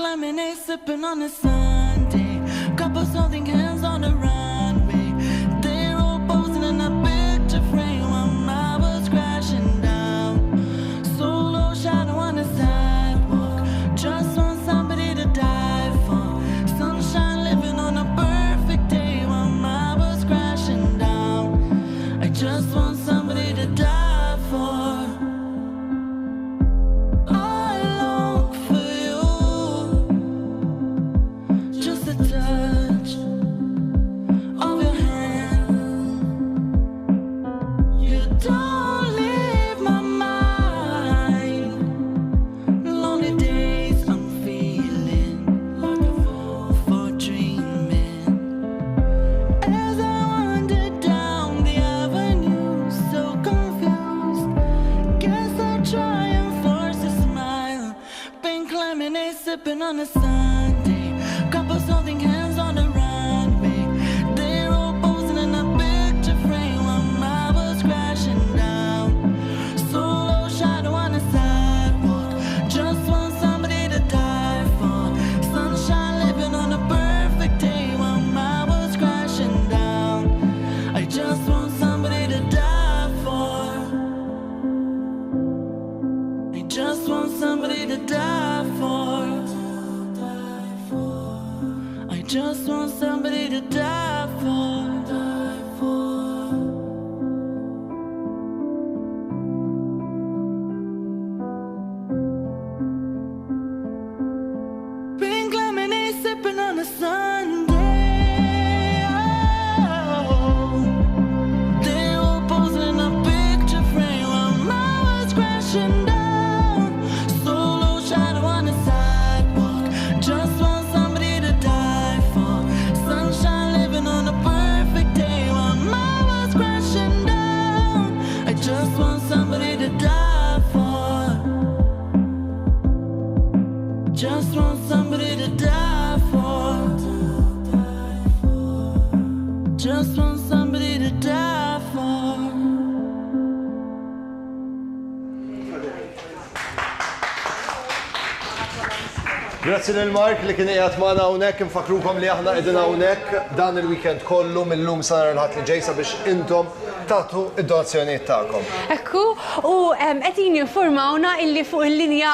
Lemonade sipping on a Sunday, couples holding hands on the runway. They're all posing in a picture frame while I was crashing down. Solo shadow on the sidewalk, just want somebody to die for. Sunshine living on a perfect day while I was crashing down. I just want somebody to die for. Touch of your hand, you don't leave my mind. Lonely days I'm feeling like a fool for dreaming. As I wander down the avenue, so confused, guess I'll try and force a smile. Pink lemonade sipping on a Sunday, couples holding hands on the runway. They're all posing in a picture frame while I was crashing down. Solo shadow on the sidewalk, just want somebody to die for. Sunshine living on a perfect day while I was crashing down. I just want somebody to die for. I just want somebody to die for. I just want somebody to die for. Pink lemonade sipping on a Sunday. Oh, they all posing in a picture frame while I was crashing down. Solo shadow on the sidewalk, just want somebody to die for. Sunshine living on a perfect day while I was crashing down. I just want somebody to die for. Just want somebody to die for. Just want somebody to die for. Grazzi lil Mark li kien qiegħed magħna hawnhekk, infakrukom li aħna qegħdin hawnhekk dan il-weekend kollu mill-lum sa nhar il-ħadd li ġej biex intom tagħtu id-donazzjonijiet tagħkom. Ekku, u qegħdin jinformawna illi fuq il-linja